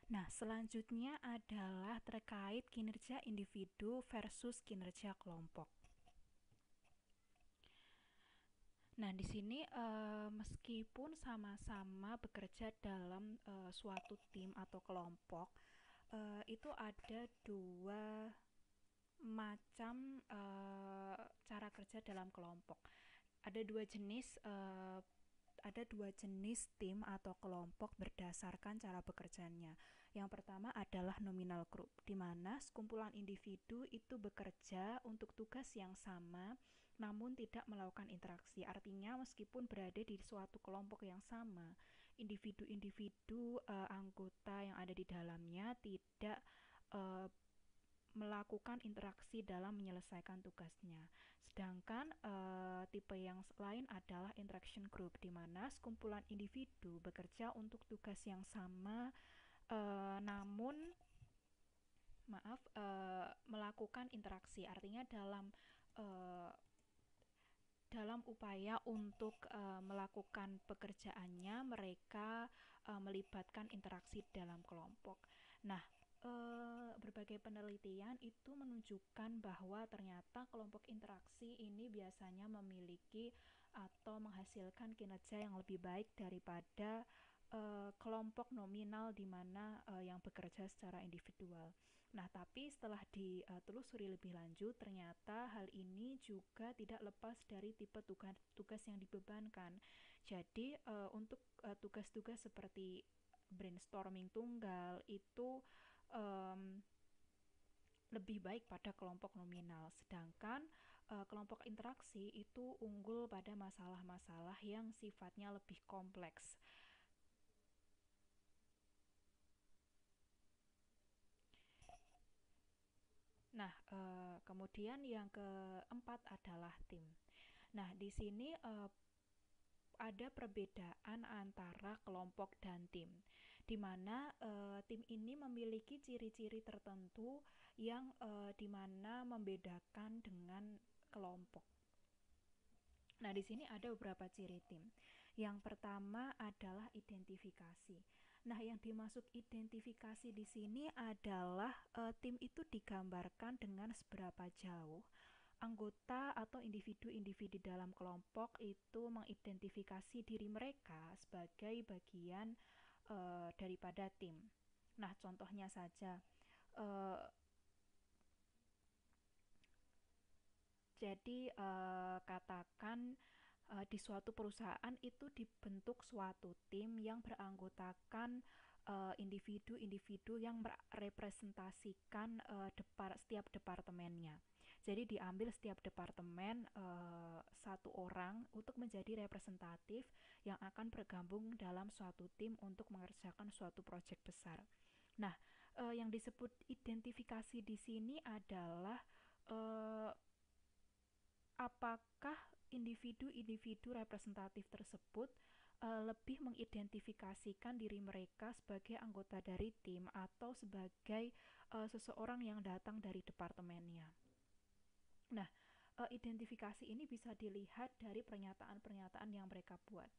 Nah, selanjutnya adalah terkait kinerja individu versus kinerja kelompok. Nah, di sini meskipun sama-sama bekerja dalam suatu tim atau kelompok, itu ada dua macam cara kerja dalam kelompok. Ada dua jenis tim atau kelompok berdasarkan cara bekerjanya. Yang pertama adalah nominal group, di mana sekumpulan individu itu bekerja untuk tugas yang sama namun tidak melakukan interaksi. Artinya meskipun berada di suatu kelompok yang sama, individu-individu anggota yang ada di dalamnya tidak uh, melakukan interaksi dalam menyelesaikan tugasnya. Sedangkan tipe yang lain adalah interaction group, di mana sekumpulan individu bekerja untuk tugas yang sama, namun melakukan interaksi. Artinya uh, dalam upaya untuk melakukan pekerjaannya, mereka melibatkan interaksi dalam kelompok. Nah, berbagai penelitian itu menunjukkan bahwa ternyata kelompok interaksi ini biasanya memiliki atau menghasilkan kinerja yang lebih baik daripada kelompok nominal di mana yang bekerja secara individual. Nah, tapi setelah ditelusuri lebih lanjut, ternyata hal ini juga tidak lepas dari tipe tugas yang dibebankan. Jadi, untuk tugas-tugas seperti brainstorming tunggal itu um, lebih baik pada kelompok nominal, sedangkan kelompok interaksi itu unggul pada masalah-masalah yang sifatnya lebih kompleks. Nah, kemudian yang keempat adalah tim. Nah, di sini ada perbedaan antara kelompok dan tim, di mana tim ini memiliki ciri-ciri tertentu yang di mana membedakan dengan kelompok. Nah, di sini ada beberapa ciri tim. Yang pertama adalah identifikasi. Nah, yang dimaksud identifikasi di sini adalah tim itu digambarkan dengan seberapa jauh anggota atau individu-individu dalam kelompok itu mengidentifikasi diri mereka sebagai bagian daripada tim. Nah, contohnya saja, uh, jadi katakan di suatu perusahaan itu dibentuk suatu tim yang beranggotakan individu-individu yang merepresentasikan setiap departemennya. Jadi diambil setiap departemen satu orang untuk menjadi representatif yang akan bergabung dalam suatu tim untuk mengerjakan suatu proyek besar. Nah, yang disebut identifikasi di sini adalah eh, apakah individu-individu representatif tersebut lebih mengidentifikasikan diri mereka sebagai anggota dari tim atau sebagai seseorang yang datang dari departemennya. Nah, identifikasi ini bisa dilihat dari pernyataan-pernyataan yang mereka buat.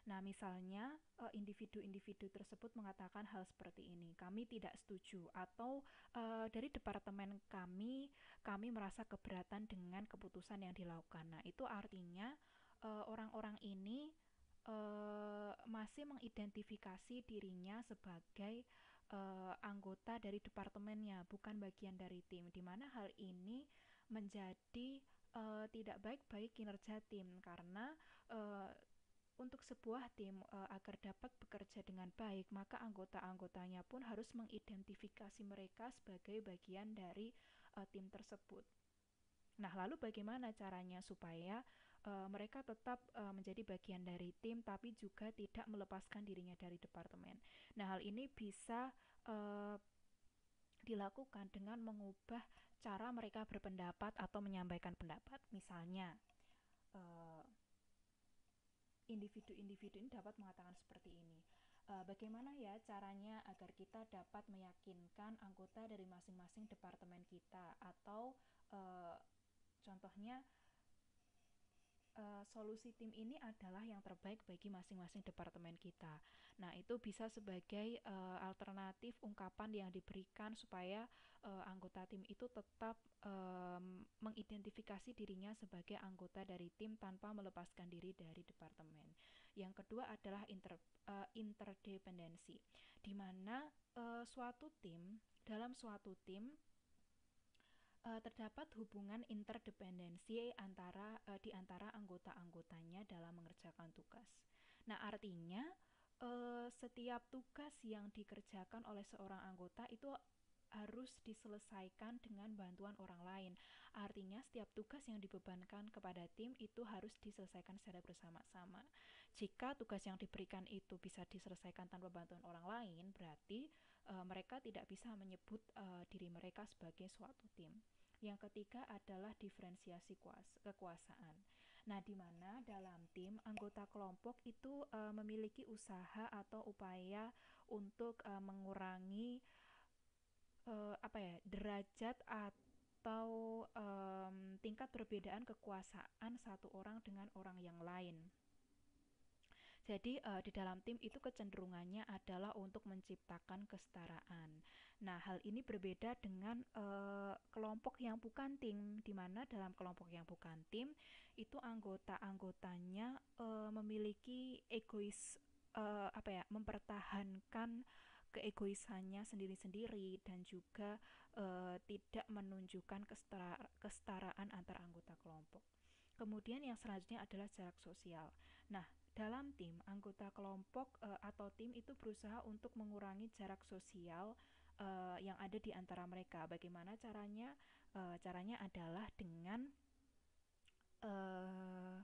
Nah, misalnya individu-individu tersebut mengatakan hal seperti ini, kami tidak setuju, atau dari departemen kami merasa keberatan dengan keputusan yang dilakukan. Nah, itu artinya orang-orang ini masih mengidentifikasi dirinya sebagai anggota dari departemennya, bukan bagian dari tim, di mana hal ini menjadi tidak baik bagi kinerja tim, karena uh, untuk sebuah tim agar dapat bekerja dengan baik, maka anggota-anggotanya pun harus mengidentifikasi mereka sebagai bagian dari tim tersebut. Nah, lalu bagaimana caranya supaya mereka tetap menjadi bagian dari tim tapi juga tidak melepaskan dirinya dari departemen. Nah, hal ini bisa dilakukan dengan mengubah cara mereka berpendapat atau menyampaikan pendapat. Misalnya, individu-individu ini dapat mengatakan seperti ini. Bagaimana ya caranya agar kita dapat meyakinkan anggota dari masing-masing departemen kita, atau contohnya solusi tim ini adalah yang terbaik bagi masing-masing departemen kita. Nah, itu bisa sebagai alternatif ungkapan yang diberikan supaya anggota tim itu tetap mengidentifikasi dirinya sebagai anggota dari tim tanpa melepaskan diri dari departemen. Yang kedua adalah interdependensi, di mana dalam suatu tim terdapat hubungan interdependensi di antara anggota-anggotanya dalam mengerjakan tugas. Nah, artinya setiap tugas yang dikerjakan oleh seorang anggota itu harus diselesaikan dengan bantuan orang lain. Artinya setiap tugas yang dibebankan kepada tim itu harus diselesaikan secara bersama-sama. Jika tugas yang diberikan itu bisa diselesaikan tanpa bantuan orang lain, berarti mereka tidak bisa menyebut diri mereka sebagai suatu tim. Yang ketiga adalah diferensiasi kekuasaan. Nah, di mana dalam tim anggota kelompok itu memiliki usaha atau upaya untuk mengurangi derajat atau tingkat perbedaan kekuasaan satu orang dengan orang yang lain. Jadi di dalam tim itu kecenderungannya adalah untuk menciptakan kesetaraan. Nah, hal ini berbeda dengan kelompok yang bukan tim, di mana dalam kelompok yang bukan tim itu anggota-anggotanya memiliki mempertahankan keegoisannya sendiri-sendiri dan juga tidak menunjukkan kesetaraan antar anggota kelompok. Kemudian yang selanjutnya adalah jarak sosial. Nah, dalam tim, anggota kelompok atau tim itu berusaha untuk mengurangi jarak sosial yang ada di antara mereka. Bagaimana caranya? Caranya adalah dengan uh,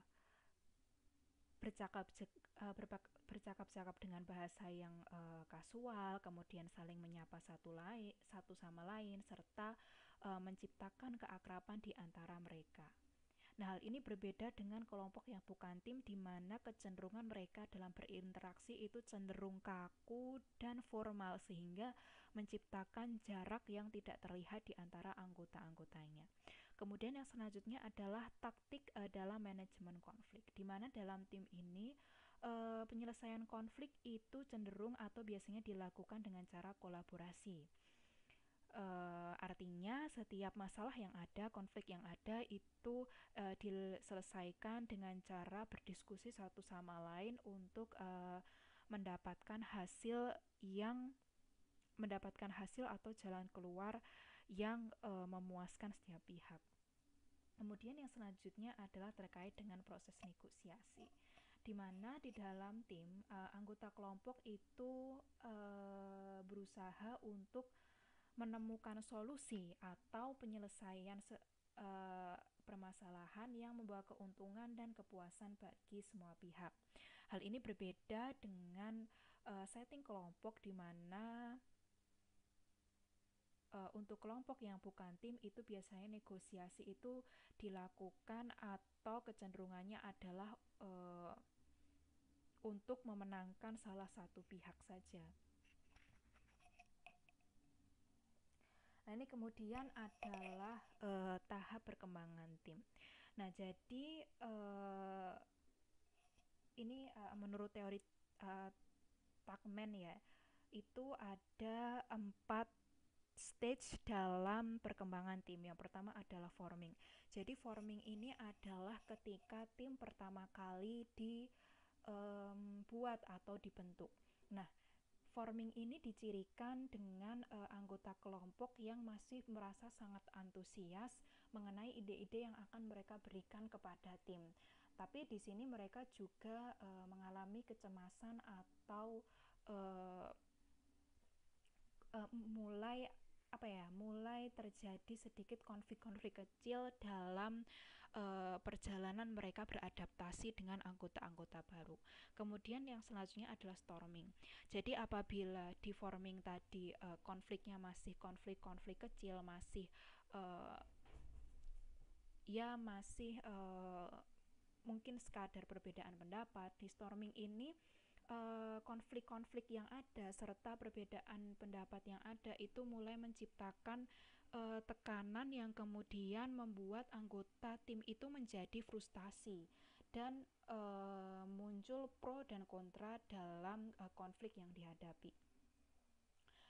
bercakap-cakap dengan bahasa yang kasual, kemudian saling menyapa satu sama lain, serta menciptakan keakraban di antara mereka. Nah, hal ini berbeda dengan kelompok yang bukan tim, di mana kecenderungan mereka dalam berinteraksi itu cenderung kaku dan formal, sehingga menciptakan jarak yang tidak terlihat di antara anggota-anggotanya. Kemudian yang selanjutnya adalah taktik dalam manajemen konflik, di mana dalam tim ini penyelesaian konflik itu cenderung atau biasanya dilakukan dengan cara kolaborasi. Artinya setiap masalah yang ada, konflik yang ada itu diselesaikan dengan cara berdiskusi satu sama lain untuk mendapatkan hasil yang mendapatkan hasil atau jalan keluar yang memuaskan setiap pihak. Kemudian yang selanjutnya adalah terkait dengan proses negosiasi, di mana di dalam tim anggota kelompok itu berusaha untuk menemukan solusi atau penyelesaian permasalahan yang membawa keuntungan dan kepuasan bagi semua pihak. Hal ini berbeda dengan setting kelompok, di mana untuk kelompok yang bukan tim itu biasanya negosiasi itu dilakukan atau kecenderungannya adalah untuk memenangkan salah satu pihak saja. Nah, ini kemudian adalah tahap perkembangan tim. Nah, jadi ini menurut teori Tuckman ya, itu ada 4 stage dalam perkembangan tim. Yang pertama adalah forming. Jadi forming ini adalah ketika tim pertama kali dibuat atau dibentuk. Nah, forming ini dicirikan dengan anggota kelompok yang masih merasa sangat antusias mengenai ide-ide yang akan mereka berikan kepada tim. Tapi di sini mereka juga mengalami kecemasan atau mulai terjadi sedikit konflik-konflik kecil dalam perjalanan mereka beradaptasi dengan anggota-anggota baru. Kemudian yang selanjutnya adalah storming. Jadi apabila di forming tadi konfliknya masih konflik-konflik kecil, masih mungkin sekadar perbedaan pendapat, di storming ini konflik-konflik yang ada serta perbedaan pendapat yang ada itu mulai menciptakan tekanan yang kemudian membuat anggota tim itu menjadi frustasi dan muncul pro dan kontra dalam konflik yang dihadapi.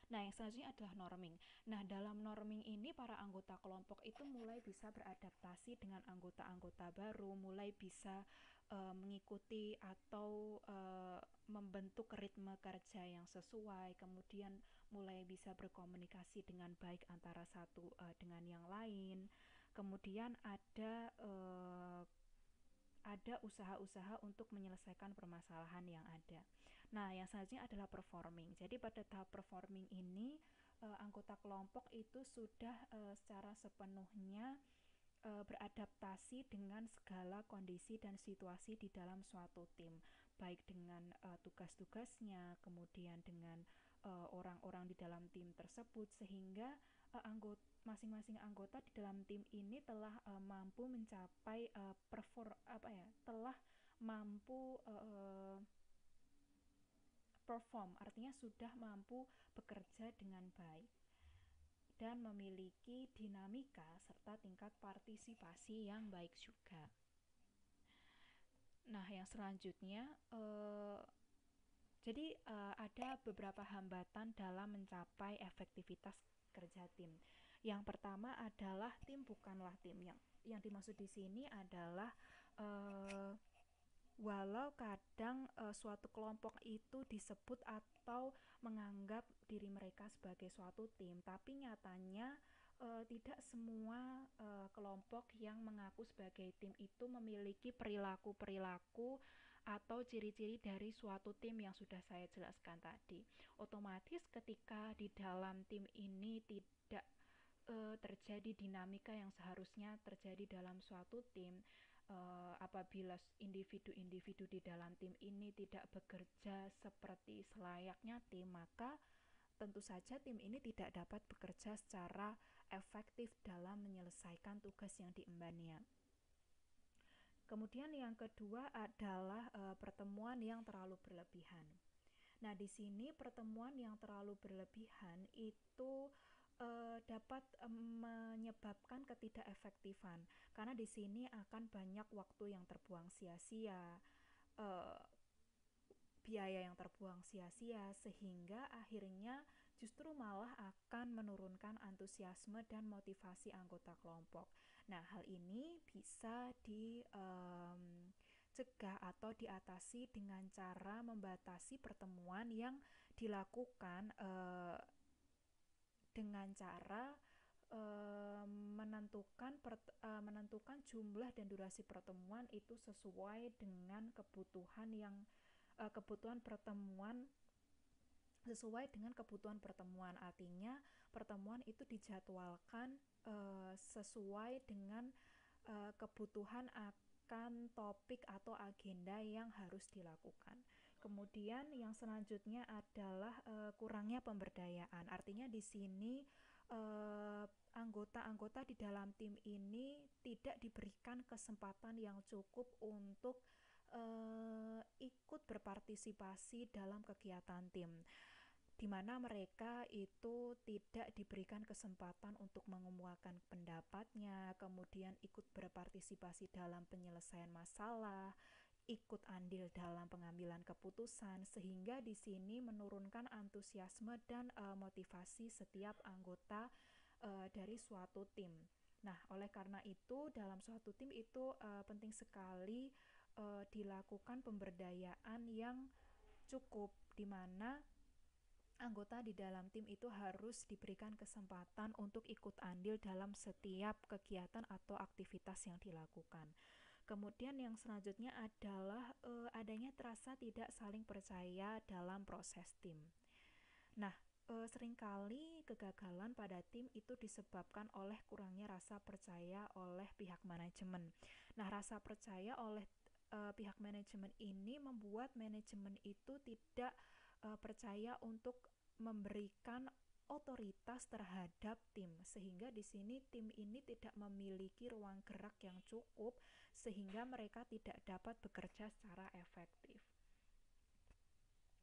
Nah, yang selanjutnya adalah norming. Nah, dalam norming ini para anggota kelompok itu mulai bisa beradaptasi dengan anggota-anggota baru, mulai bisa mengikuti atau membentuk ritme kerja yang sesuai, kemudian mulai bisa berkomunikasi dengan baik antara satu dengan yang lain. Kemudian ada usaha-usaha untuk menyelesaikan permasalahan yang ada. Nah, yang selanjutnya adalah performing. Jadi pada tahap performing ini anggota kelompok itu sudah secara sepenuhnya beradaptasi dengan segala kondisi dan situasi di dalam suatu tim, baik dengan tugas-tugasnya, kemudian dengan orang-orang di dalam tim tersebut, sehingga masing-masing anggota di dalam tim ini telah mampu mencapai telah mampu perform, artinya sudah mampu bekerja dengan baik dan memiliki dinamika serta tingkat partisipasi yang baik juga. Nah, yang selanjutnya ada beberapa hambatan dalam mencapai efektivitas kerja tim. Yang pertama adalah tim bukanlah tim. Yang dimaksud di sini adalah walau kadang suatu kelompok itu disebut atau menganggap diri mereka sebagai suatu tim, tapi nyatanya tidak semua kelompok yang mengaku sebagai tim itu memiliki perilaku-perilaku atau ciri-ciri dari suatu tim yang sudah saya jelaskan tadi. Otomatis ketika di dalam tim ini tidak terjadi dinamika yang seharusnya terjadi dalam suatu tim, apabila individu-individu di dalam tim ini tidak bekerja seperti selayaknya tim, maka tentu saja tim ini tidak dapat bekerja secara efektif dalam menyelesaikan tugas yang diembannya. Kemudian yang kedua adalah pertemuan yang terlalu berlebihan. Nah, di sini pertemuan yang terlalu berlebihan itu dapat menyebabkan ketidakefektifan, karena di sini akan banyak waktu yang terbuang sia-sia, biaya yang terbuang sia-sia, sehingga akhirnya justru malah akan menurunkan antusiasme dan motivasi anggota kelompok. Nah, hal ini bisa dicegah atau diatasi dengan cara membatasi pertemuan yang dilakukan dengan cara menentukan jumlah dan durasi pertemuan itu sesuai dengan kebutuhan pertemuan, artinya pertemuan itu dijadwalkan sesuai dengan kebutuhan akan topik atau agenda yang harus dilakukan. Kemudian yang selanjutnya adalah kurangnya pemberdayaan. Artinya di sini anggota-anggota di dalam tim ini tidak diberikan kesempatan yang cukup untuk ikut berpartisipasi dalam kegiatan tim, di mana mereka itu tidak diberikan kesempatan untuk mengemukakan pendapatnya, kemudian ikut berpartisipasi dalam penyelesaian masalah, ikut andil dalam pengambilan keputusan, sehingga di sini menurunkan antusiasme dan motivasi setiap anggota dari suatu tim. Nah, oleh karena itu dalam suatu tim itu penting sekali dilakukan pemberdayaan yang cukup, di mana anggota di dalam tim itu harus diberikan kesempatan untuk ikut andil dalam setiap kegiatan atau aktivitas yang dilakukan. Kemudian yang selanjutnya adalah adanya terasa tidak saling percaya dalam proses tim. Nah, seringkali kegagalan pada tim itu disebabkan oleh kurangnya rasa percaya oleh pihak manajemen. Nah, rasa percaya oleh pihak manajemen ini membuat manajemen itu tidak percaya untuk memberikan otoritas terhadap tim, sehingga di sini tim ini tidak memiliki ruang gerak yang cukup, sehingga mereka tidak dapat bekerja secara efektif.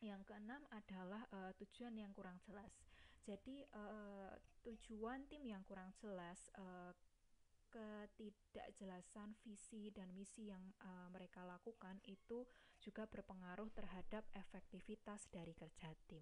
Yang keenam adalah tujuan yang kurang jelas. Jadi tujuan tim yang kurang jelas ketidakjelasan visi dan misi yang mereka lakukan itu juga berpengaruh terhadap efektivitas dari kerja tim.